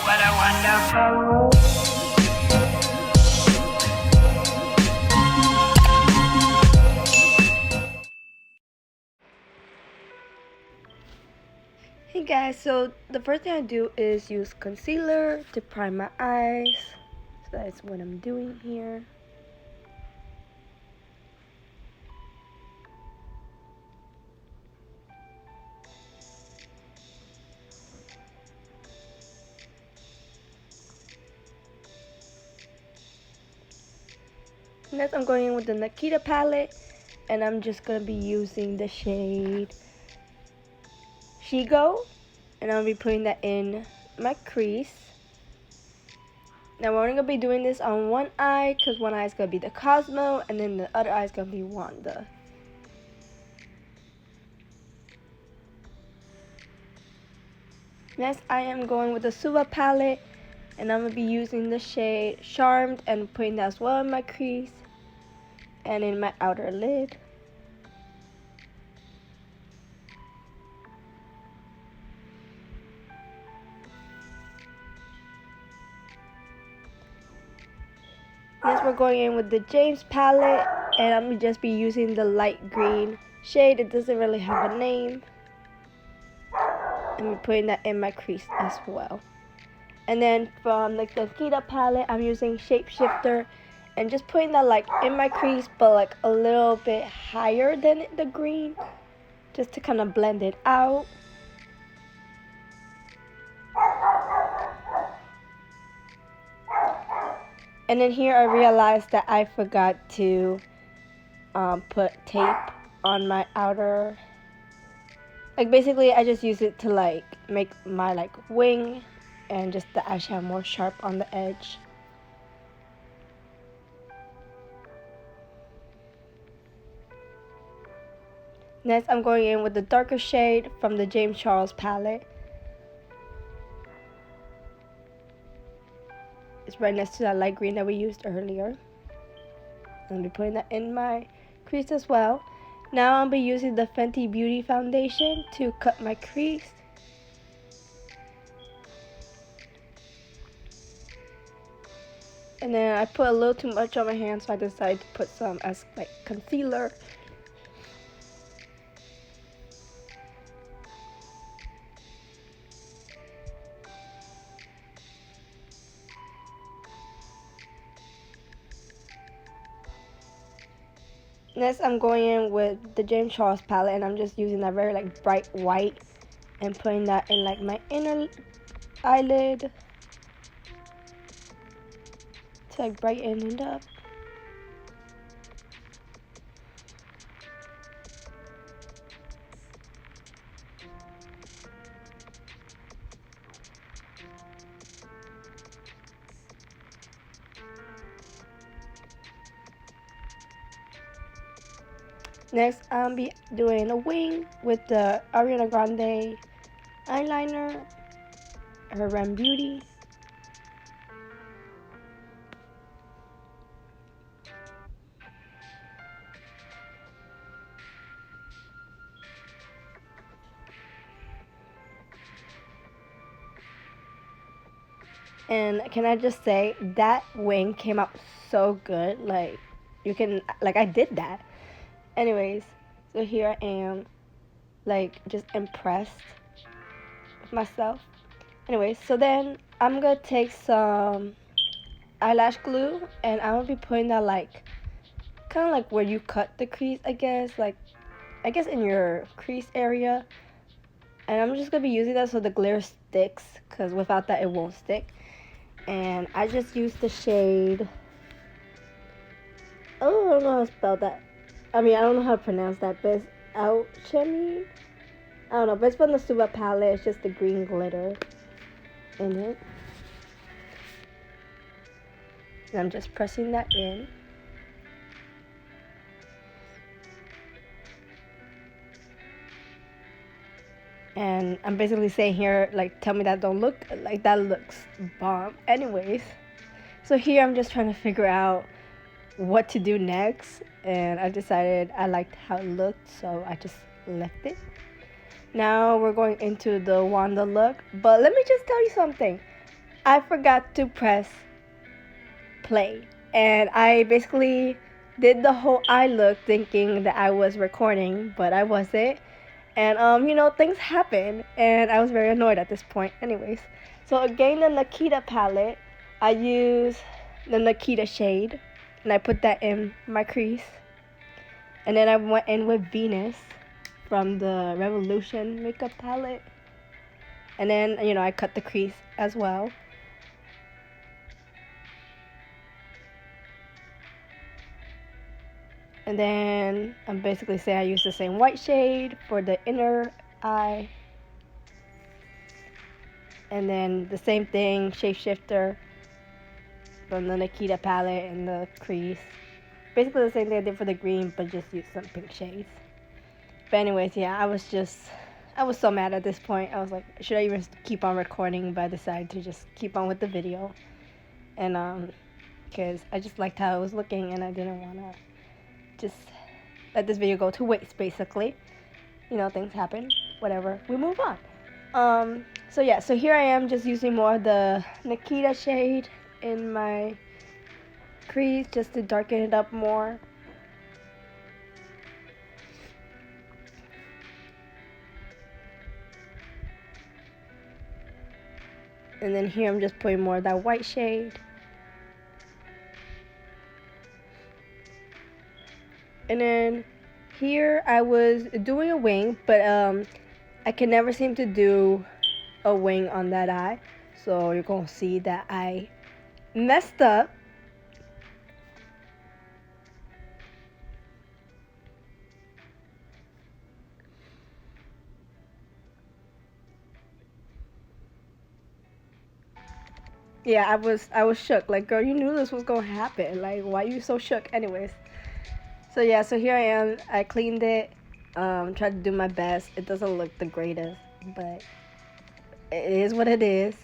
What a wonderful world. Hey guys, so the first thing I do is use concealer to prime my eyes. So that's what I'm doing here. Next I'm going in with the Nikita palette, and I'm just going to be using the shade Shigo, and I'll be putting that in my crease. Now we're only going to be doing this on one eye, because one eye is going to be the Cosmo, and then the other eye is going to be Wanda. Next I am going with the Suva palette, and I'm going to be using the shade Charmed and putting that as well in my crease and in my outer lid. Next we're going in with the James palette, and I'm going to just be using the light green shade. It doesn't really have a name. I'm putting that in my crease as well. And then from the Nikita palette, I'm using Shapeshifter and just putting that like in my crease, but like a little bit higher than the green, just to kind of blend it out. And then here I realized that I forgot to put tape on my outer. Like basically I just use it to like make my like wing and just the eyeshadow more sharp on the edge. Next I'm going in with the darker shade from the James Charles palette. It's right next to that light green that we used earlier. I'm going to be putting that in my crease as well. Now I'll be using the Fenty Beauty foundation to cut my crease. And then I put a little too much on my hand, so I decided to put some as like concealer. Next I'm going in with the James Charles palette, and I'm just using that very like bright white and putting that in like my inner eyelid to like brighten it up. Next, I'll be doing a wing with the Ariana Grande eyeliner, her Rem Beauty. And can I just say, that wing came out so good. Like, you can, like, I did that. Anyways, so here I am, like, just impressed with myself. Anyways, so then I'm gonna take some eyelash glue, and I'm gonna be putting that, like, kind of like where you cut the crease, I guess, like, I guess in your crease area. And I'm just gonna be using that so the glitter sticks, because without that it won't stick. And I just used the shade, oh, I don't know how to spell that. I mean, I don't know how to pronounce that, but it's Alchemy. I don't know, but it's from the Suva palette. It's just the green glitter in it. And I'm just pressing that in. And I'm basically saying here, like, tell me that don't look, like, that looks bomb. Anyways, so here I'm just trying to figure out what to do next. And I decided I liked how it looked, so I just left it. Now we're going into the Wanda look. But let me just tell you something. I forgot to press play, and I basically did the whole eye look thinking that I was recording, but I wasn't. And things happen, and I was very annoyed at this point. Anyways, so again, the Nikita palette, I use the Nikita shade, and I put that in my crease. And then I went in with Venus from the Revolution makeup palette. And then, I cut the crease as well. And then I'm basically saying I use the same white shade for the inner eye. And then the same thing, shapeshifter from the Nikita palette and the crease. Basically the same thing I did for the green, but just used some pink shades. But anyways, yeah, I was so mad at this point. I was like, should I even keep on recording? But I decided to just keep on with the video. And because I just liked how it was looking, and I didn't want to just let this video go to waste, basically. Things happen, whatever, we move on. So yeah, so here I am just using more of the Nikita shade in my crease just to darken it up more. And then here I'm just putting more of that white shade. And then here I was doing a wing, but I can never seem to do a wing on that eye. So you're gonna see that I messed up. Yeah, I was shook. Like, girl, you knew this was gonna happen. Like, why are you so shook? Anyways. So yeah, so here I am. I cleaned it. Tried to do my best. It doesn't look the greatest, but it is what it is.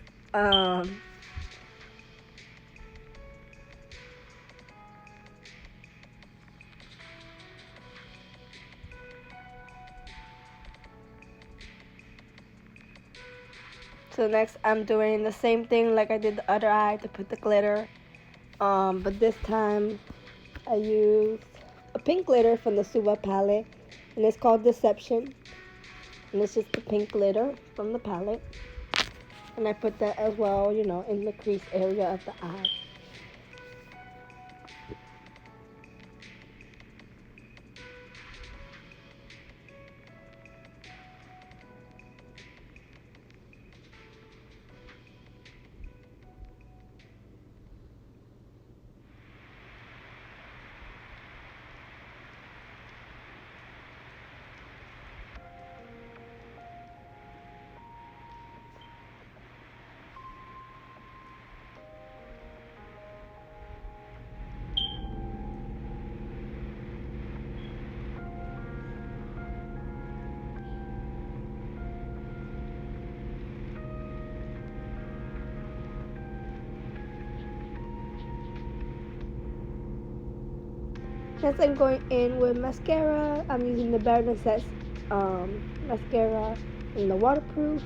So next I'm doing the same thing like I did the other eye to put the glitter. But this time I used a pink glitter from the Suva palette, and it's called Deception. And it's just the pink glitter from the palette. And I put that as well, in the crease area of the eye. Next I'm going in with mascara. I'm using the Bare Necessities mascara in the waterproof.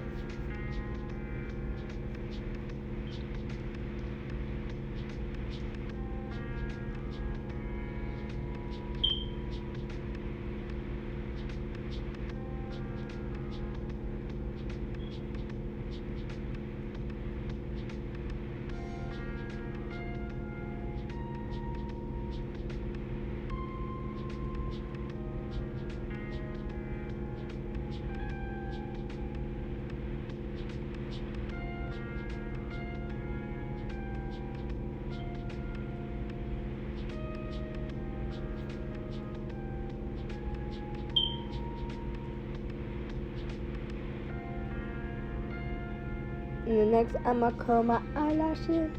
And then next I'm gonna curl my eyelashes.